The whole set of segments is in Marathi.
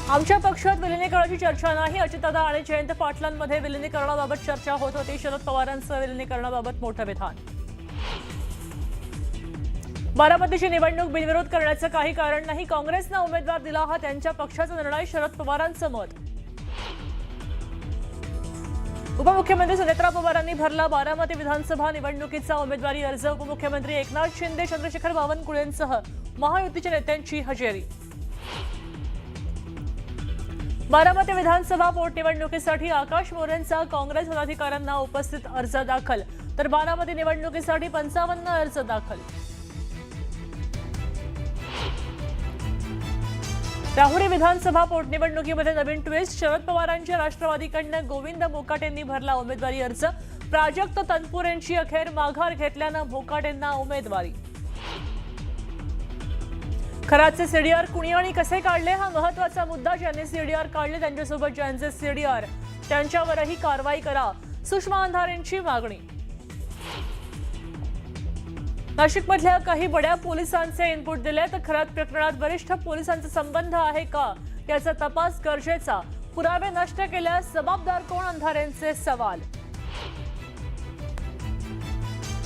आमच्या पक्षात विलिनीकरणाची चर्चा नाही। अजितदादा आणि जयंत पाटलांमध्ये विलिनीकरणाबाबत चर्चा होत होती। शरद पवारांचं विलिनीकरणाबाबत मोठं विधान। बारामतीची निवडणूक बिनविरोध करण्याचं काही कारण नाही। काँग्रेसने उमेदवार दिला हा त्यांच्या पक्षाचा निर्णय। शरद पवारांचं मत। उपमुख्यमंत्री सुनेत्रा पवारांनी भरला बारामती विधानसभा निवडणुकीचा उमेदवारी अर्ज। उपमुख्यमंत्री एकनाथ शिंदे, चंद्रशेखर बावनकुळेंसह महायुतीच्या नेत्यांची हजेरी। बारामती विधानसभा पोटनिवडणुकीसाठी आकाश मोरेंचा काँग्रेस पदाधिकाऱ्यांना उपस्थित अर्ज दाखल, तर बारामती निवडणुकीसाठी 55 अर्ज दाखल। राहुरी विधानसभा पोटनिवडणुकीमध्ये नवीन ट्विस्ट। शरद पवारांच्या राष्ट्रवादीकडनं गोविंद मोकाटेंनी भरला उमेदवारी अर्ज। प्राजक्त तनपुरेंची अखेर माघार घेतल्यानं मोकाटेंना उमेदवारी। खराचे सीडीआर कुणी आणि कसे काढले हा महत्त्वाचा मुद्दा। ज्यांनी सीडीआर काढले त्यांच्यासोबत ज्यांचे सीडीआर त्यांच्यावरही कारवाई करा, सुषमा अंधारेंची मागणी। नाशिकमधल्या काही बड्या पोलिसांचे इनपुट दिले, तर खरात प्रकरणात वरिष्ठ पोलिसांचा संबंध आहे का याचा तपास गरजेचा। पुरावे नष्ट केल्यास जबाबदार कोण, अंधारेंचे सवाल।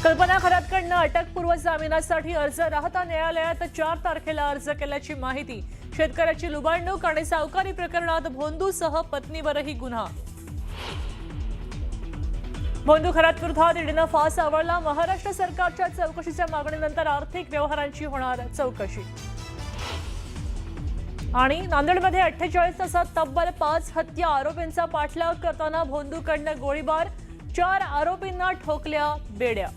कल्पना खरातकडनं अटकपूर्व जामिनासाठी अर्ज। राहता न्यायालयात 4 तारखेला अर्ज केल्याची माहिती। शेतकऱ्याची लुबाडणूक आणि सावकारी प्रकरणात भोंदूसह पत्नीवरही गुन्हा। भोंदू खरात विरोधात ईडीनं फास आवळला। महाराष्ट्र सरकारच्या चौकशीच्या मागणीनंतर आर्थिक व्यवहारांची होणार चौकशी। आणि नांदेडमध्ये 48 तासात तब्बल 5 हत्या। आरोपींचा पाठलाग करताना भोंदूकडनं गोळीबार। 4 आरोपींना ठोकल्या बेड्या।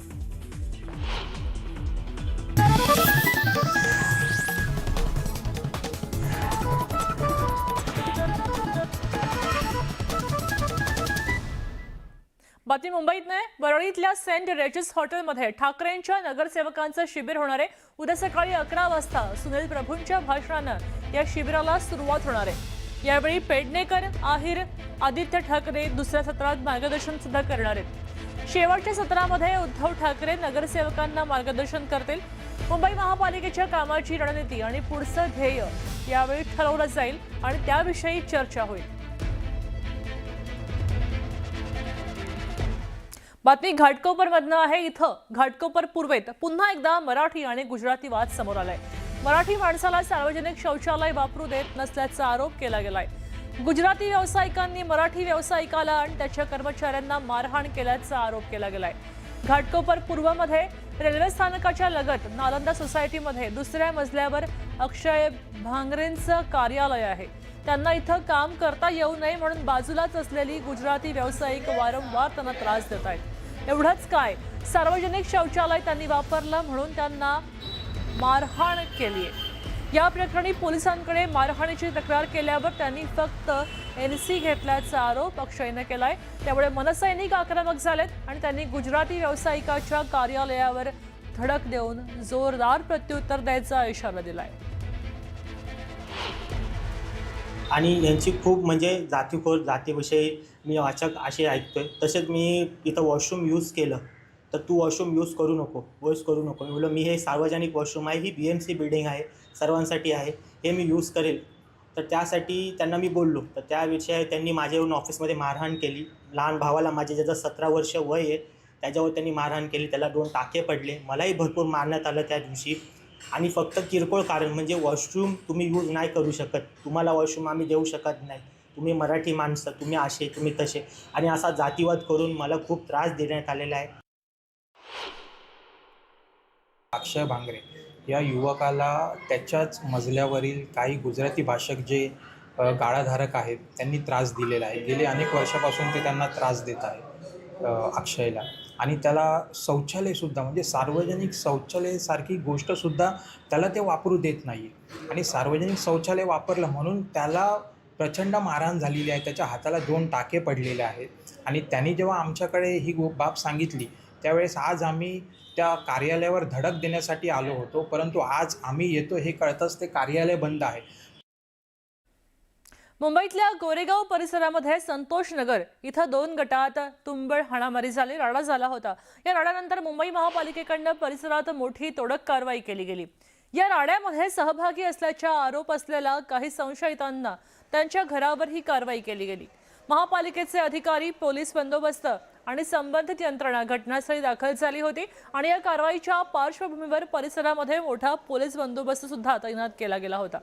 बातमी मुंबईतने वरळीतल्या सेंट रेजिस हॉटेलमध्ये ठाकरेंच्या नगरसेवकांचं शिबिर होणार आहे। उद्या सकाळी 11 वाजता सुनील प्रभूंच्या भाषणानं या शिबिराला सुरुवात होणार आहे। यावेळी पेडणेकर, आहिर, आदित्य ठाकरे दुसऱ्या सत्रात मार्गदर्शन सुद्धा करणार आहेत। शेवटच्या सत्रामध्ये उद्धव ठाकरे नगरसेवकांना मार्गदर्शन करतील। मुंबई महापालिकेच्या कामाची रणनीती आणि पुढचं ध्येय यावेळी ठरवलं जाईल आणि त्याविषयी चर्चा होईल। बातमी घाटकोपरमधनं आहे। इथं घाटकोपर पूर्वेत पुन्हा एकदा मराठी आणि गुजराती वाद समोर आलाय। मराठी माणसाला सार्वजनिक शौचालय वापरू देत नसल्याचा आरोप केला गेलाय। गुजराती व्यावसायिकांनी मराठी व्यावसायिकाला आणि त्याच्या कर्मचाऱ्यांना मारहाण केल्याचा आरोप केला गेलाय। घाटकोपर पूर्वमध्ये रेल्वे स्थानकाच्या लगत नालंदा सोसायटीमध्ये दुसऱ्या मजल्यावर अक्षय भांगरेंचं कार्यालय आहे। त्यांना इथं काम करता येऊ नये म्हणून बाजूलाच असलेली गुजराती व्यावसायिक वारंवार त्यांना त्रास देत आहेत। एवढंच काय, सार्वजनिक शौचालय त्यांनी वापरलं म्हणून त्यांना मारहाण केली आहे। या प्रकरणी पोलिसांकडे मारहाणीची तक्रार केल्यावर त्यांनी फक्त एनसी घेतल्याचा आरोप अक्षयने केलाय। त्यामुळे मनसैनिक आक्रमक झालेत आणि त्यांनी गुजराती व्यावसायिकाच्या कार्यालयावर धडक देऊन जोरदार प्रत्युत्तर द्यायचा इशारा दिलाय। आणि यांची खूप म्हणजे जातीविषयी मी वाचक असे ऐकतोय। तसेच मी इथं वॉशरूम यूज केलं तर तू वॉशरूम यूज करू नको मी बोललो मी हे सार्वजनिक वॉशरूम आहे, ही BMC बिल्डिंग आहे, सर्वांसाठी आहे, हे मी यूज करेल। तर त्यासाठी त्यांना मी बोललो, तर त्याविषयी त्यांनी माझ्यावरून ऑफिसमध्ये मारहाण केली। लहान भावाला माझे ज्याचं 17 वर्ष वय आहे त्याच्यावर त्यांनी मारहाण केली। त्याला 2 टाके पडले, मलाही भरपूर मारण्यात आलं त्या दिवशी। आणि फक्त किरकोळ कारण म्हणजे वॉशरूम तुम्ही यूज नाही करू शकत, तुम्हाला वॉशरूम आम्ही देऊ शकत नाही, तुम्ही मराठी माणसं, तुम्ही असे, तुम्ही तसे, आणि असा जातीवाद करून मला खूप त्रास देण्यात आलेला आहे। अक्षय भांगरे या युवकाला त्याच्याच मजल्यावरील काही गुजराती भाषक जे गाळाधारक आहेत त्यांनी त्रास दिलेला आहे। गेले अनेक वर्षापासून ते त्यांना त्रास देत आहे अक्षयला। आणि त्याला शौचालयसुद्धा म्हणजे सार्वजनिक शौचालयासारखी गोष्टसुद्धा त्याला ते वापरू देत नाही आहे। आणि सार्वजनिक शौचालय वापरलं म्हणून त्याला प्रचंड मारहाण झालेली आहे, त्याच्या हाताला 2 टाके पडलेले आहेत। आणि त्यांनी जेव्हा आमच्याकडे ही बाब सांगितली त्यावेळेस आज आम्ही त्या कार्यालयावर धडक देण्यासाठी आलो होतो, परंतु आज आम्ही येतो हे कळतच ते कार्यालय बंद आहे। मुंबईतल्या गोरेगाव परिसरामध्ये संतोष नगर इथं 2 गटात तुंबळ हाणामारी झाली, राडा झाला होता। या राडानंतर मुंबई महापालिकेकडून परिसरात मोठी तोडक कारवाई केली गेली। या राड्यामध्ये सहभागी असल्याचा आरोप असलेल्या काही संशयितांना त्यांच्या घरावर ही कारवाई केली गेली। महापालिकेचे अधिकारी, पोलीस बंदोबस्त आणि संबंधित यंत्रणा घटनास्थळी दाखल झाली होती आणि या कारवाईच्या पार्श्वभूमीवर परिसरामध्ये मोठा पोलीस बंदोबस्त सुद्धा तैनात केला गेला होता।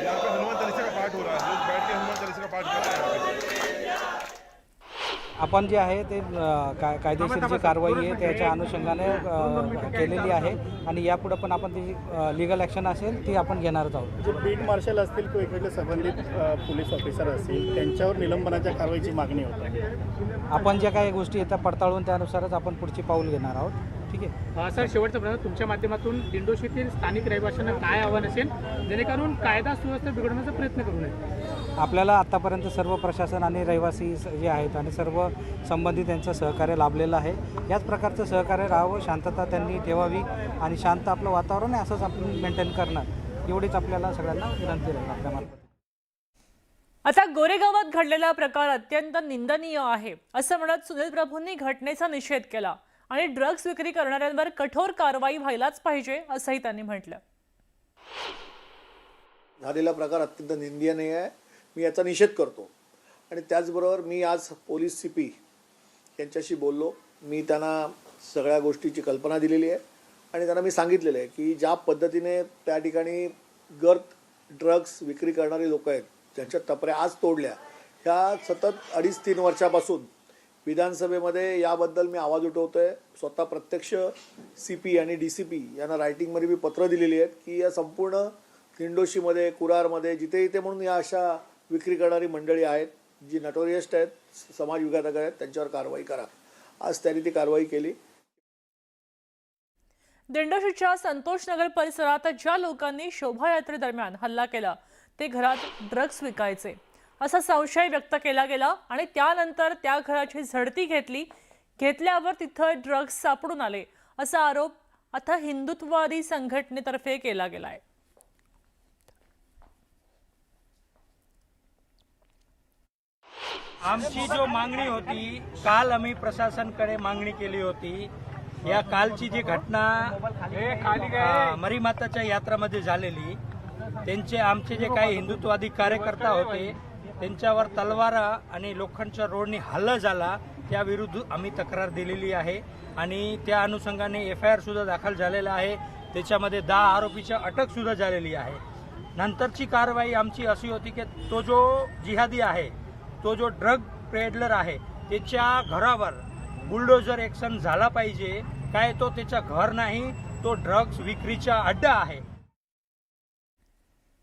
यहाँ पे हनुमान चालीसा का पाठ हो रहा है, लोग बैठ के हनुमान चालीसा का पाठ कर रहे हैं। आपण जे आहे ते कायदेशीर जी कारवाई आहे त्याच्या अनुषंगाने केलेली आहे आणि यापुढे पण आपण ती लीगल ॲक्शन असेल ती आपण घेणारच आहोत। जे बीट मार्शल असतील किंवा इकडले संबंधित पोलीस ऑफिसर असतील त्यांच्यावर निलंबनाच्या कारवाईची मागणी होती। आपण ज्या काही गोष्टी येतात पडताळून त्यानुसारच आपण पुढची पाऊल घेणार आहोत। ठीक आहे सर, शेवटचा प्रश्न तुमच्या माध्यमातून दिंडोशीतील स्थानिक रहिवाशांना काय आव्हान असेल जेणेकरून कायदा सुव्यवस्था बिघडवण्याचा प्रयत्न करू नये? आपल्याला आत्तापर्यंत सर्व प्रशासन आणि रहिवासी जे आहेत आणि सर्व संबंधित यांचं सहकार्य लाभलेलं आहे। याच प्रकारचं सहकार्य राहावं, शांतता त्यांनी ठेवावी आणि शांत आपलं वातावरण आहे असंच आपण मेंटेन करणं, एवढीच आपल्याला सगळ्यांना विनंती राहील आपल्या मार्फत। आता गोरेगावात घडलेला प्रकार अत्यंत निंदनीय आहे असं म्हणत सुनील प्रभूंनी घटनेचा निषेध केला आणि ड्रग्ज विक्री करणाऱ्यांवर कठोर कारवाई व्हायलाच पाहिजे असंही त्यांनी म्हटलं। झालेला प्रकार अत्यंत निंदनीय आहे, मी याचा निषेध करतो आणि त्याचबरोबर मी आज पोलीस CP यांच्याशी बोललो। मी त्यांना सगळ्या गोष्टीची कल्पना दिलेली आहे आणि त्यांना मी सांगितलेलं आहे की ज्या पद्धतीने त्या ठिकाणी गर्द ड्रग्स विक्री करणारी लोक आहेत ज्यांच्या टपऱ्या आज तोडल्या, ह्या सतत 2.5-3 वर्षापासून विधानसभेमध्ये याबद्दल मी आवाज उठवतोय। स्वतः प्रत्यक्ष CP आणि DCP यांना रायटिंगमध्ये मी पत्र दिलेली आहेत की या संपूर्ण दिंडोशीमध्ये, कुरारमध्ये, जिथे इथे म्हणून या अशा विक्री करणारी मंडळी आहेत जी नटोरियस्ट आहेत, समाजविघातक आहेत, त्यांच्यावर कारवाई करा। आज त्यांनी ती कारवाई केली। दिंडोशीच्या संतोषनगर परिसरात ज्या लोकांनी शोभायात्रेदरम्यान हल्ला केला ते घरात ड्रग्ज विकायचे असा संशय व्यक्त केला गेला आणि त्यानंतर त्या घराची झडती घेतल्यावर तिथं ड्रग्ज सापडून आले असा आरोप आता हिंदुत्ववादी संघटनेतर्फे केला गेलाय। आमची जो मागणी होती, काल आम्ही प्रशासनाकडे मागणी केली होती। या कालची जी घटना मरीमाताच्या यात्रामध्ये झालेली, त्यांचे आमचे जे काही हिंदुत्ववादी कार्यकर्ता होते त्यांच्यावर तलवारा आणि लोखंडच्या रोडने हल्ला झाला, त्याविरुद्ध आम्ही तक्रार दिलेली आहे आणि त्या अनुषंगाने FIR सुद्धा दाखल झालेला आहे। त्याच्यामध्ये 10 आरोपीच्या अटक सुद्धा झालेली आहे। नंतरची कारवाई आमची अशी होती की तो जो जिहादी आहे, तो जो ड्रग पेडलर आहे, त्याच्या घरावर बुलडोजर ॲक्शन झाला पाहिजे। काय तो त्याचा घर नाही, तो ड्रग्ज विक्रीचा अड्डा आहे।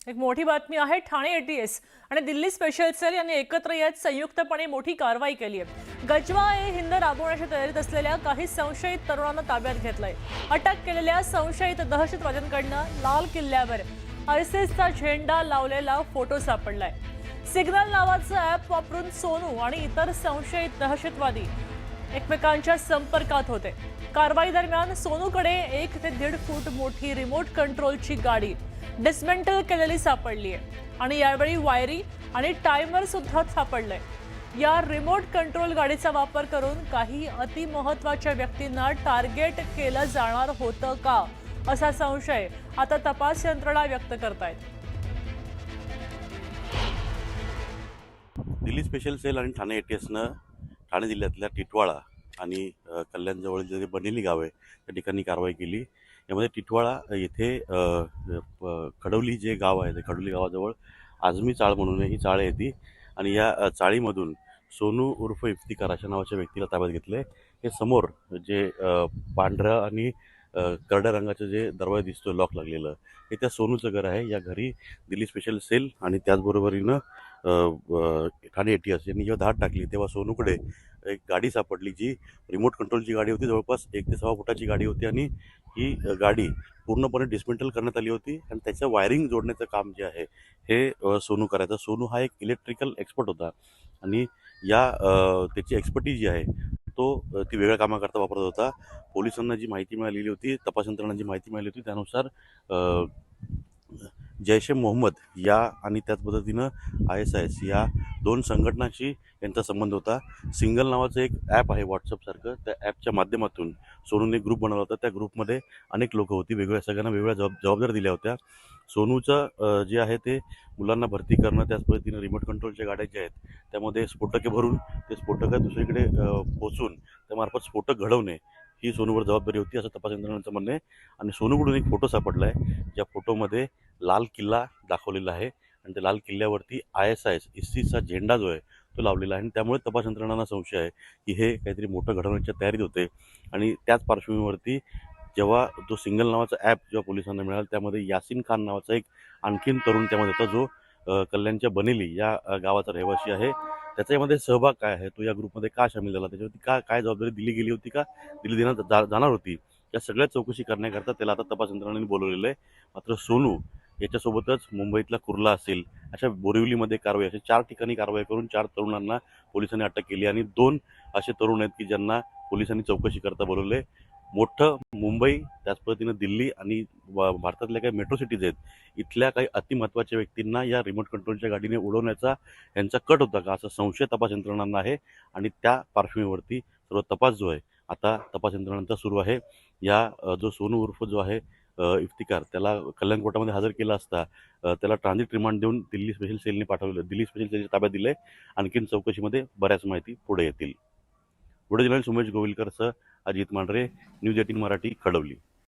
एक मोठी बातमी आहे, ठाणे ATS आणि दिल्ली स्पेशल सेल यांनी एकत्र येत संयुक्तपणे मोठी कारवाई केली आहे। गजवा-ए-हिंद राबवण्याच्या तयारीत असलेल्या काही संशयित तरुणांना ताब्यात घेतलंय। अटक केलेल्या संशयित दहशतवाद्यांकडनं लाल किल्ल्यावर ISISचा झेंडा लावलेला फोटो सापडलाय। सिग्नल नावाचं ॲप वापरून सोनू आणि इतर संशयित दहशतवादी एकमेकांच्या संपर्कात होते। कारवाई दरम्यान सोनूकडे 1 ते 1.5 फूट मोठी रिमोट कंट्रोलची गाडी डिसमेंटल केलेली सापडली आहे आणि यावेळी वायरी आणि टायमर सुद्धा सापडलंय। या रिमोट कंट्रोल गाडीचा वापर करून काही अतिमहत्त्वाच्या व्यक्तींना टार्गेट केलं जाणार होतं का असा संशय आता तपास यंत्रणा व्यक्त करतायत। दिल्ली स्पेशल सेल आणि ठाणे ATSनं ठाणे जिल्ह्यातल्या टिटवाळा आणि कल्याणजवळ जे बनेली गाव आहे त्या ठिकाणी कारवाई केली। यामध्ये टिटवाळा येथे खडवली जे गाव आहे, ते खडवली गावाजवळ आझमी चाळ म्हणून ही चाळ येते आणि या चाळीमधून सोनू उर्फ इफ्तिकार अशा नावाच्या व्यक्तीला ताब्यात घेतले। हे समोर जे पांढऱ्या आणि करड्या रंगाचं जे दरवाजा दिसतो लॉक लागलेलं, हे त्या सोनूचं घर आहे। या घरी दिल्ली स्पेशल सेल आणि त्याचबरोबरीनं ठाणे ATS यांनी जेव्हा धाड टाकली तेव्हा सोनूकडे एक गाडी सापडली, जी रिमोट कंट्रोलची गाडी होती। जवळपास 1 ते 6 फुटाची गाडी होती आणि ही गाडी पूर्णपणे डिसमेंटल करण्यात आली होती आणि त्याचं वायरिंग जोडण्याचं काम जे आहे हे सोनू करायचा। सोनू हा एक इलेक्ट्रिकल एक्सपर्ट होता आणि त्याची एक्सपर्टीज जी आहे ती वेगळ्या कामाकरता वापरत होता। पोलिसांना जी माहिती मिळालेली होती, तपास यंत्रणांना जी माहिती मिळाली होती, त्यानुसार जैश ए मोहम्मद या आणि त्याच पद्धतीनं ISIS या 2 संघटनांशी यांचा संबंध होता. सिंगल नावाचं एक ॲप आहे व्हॉट्सअपसारखं. त्या ॲपच्या माध्यमातून सोनूने ग्रुप बनवला होता. त्या ग्रुपमध्ये अनेक लोकं होती. सगळ्यांना वेगवेगळ्या जबाबदाऱ्या दिल्या होत्या. सोनूचं जे आहे ते मुलांना भरती करणं, त्याच पद्धतीनं रिमोट कंट्रोलच्या गाड्या ज्या आहेत त्यामध्ये स्फोटके भरून ते स्फोटकं दुसरीकडे पोचून त्यामार्फत स्फोटक घडवणे ही सोनूवर जबाबदारी होती असं तपास यंत्रणांचं म्हणणं आहे. आणि सोनूकडून एक फोटो सापडला आहे, ज्या फोटोमध्ये लाल किल्ला दाखवलेला आहे आणि त्या लाल किल्ल्यावरती ISISचा झेंडा जो आहे तो लावलेला आहे. आणि त्यामुळे तपास यंत्रणांना संशय आहे की हे काहीतरी मोठं घडवण्याच्या तयारीत होते. आणि त्याच पार्श्वभूमीवरती जेव्हा जो सिंगल नावाचा ॲप जेव्हा पोलिसांना मिळाला त्यामध्ये यासिन खान नावाचा एक आणखीन तरुण त्यामध्ये होता, जो कल्याणच्या बनेली या गावाचा रहिवासी आहे. त्याच्यामध्ये सहभाग काय आहे, तो या ग्रुपमध्ये का सामील झाला, त्याच्यावरती काय जबाबदारी दिली गेली होती, का दिली जाणार होती, या सगळ्या चौकशी करण्याकरता त्याला आता तपास यंत्रणांनी बोलवलेलं आहे. मात्र सोनू याच्यासोबतच मुंबईतला कुर्ला असेल, अशा बोरिवलीमध्ये कारवाई, अशा 4 ठिकाणी कारवाई करून 4 तरुणांना पोलिसांनी अटक केली आणि 2 असे तरुण आहेत की ज्यांना पोलिसांनी चौकशी करता बोलवले. मोठं मुंबई, त्याच पद्धतीनं दिल्ली आणि भारतातल्या काही मेट्रो सिटीज आहेत, इथल्या काही अतिमहत्त्वाच्या व्यक्तींना या रिमोट कंट्रोलच्या गाडीने उडवण्याचा यांचा कट होता का, असा संशय तपास यंत्रणांना आहे. आणि त्या पार्श्वभूमीवरती सर्व तपास जो आहे आता तपास यंत्रणांचा सुरू आहे. जो सोनू उर्फ जो आहे इफ्तिकार, त्याला कल्याण कोर्टामध्ये हजर केला असता त्याला ट्रान्झिट रिमांड देऊन दिल्ली स्पेशल सेलच्या ताब्यात दिलं आहे. आणखीन चौकशीमध्ये बऱ्याच माहिती पुढे येतील. व्हिडिओ जर्नलिस्ट उमेश गोविलकरसह अजित मांढरे, न्यूज 18 मराठी, खडवली.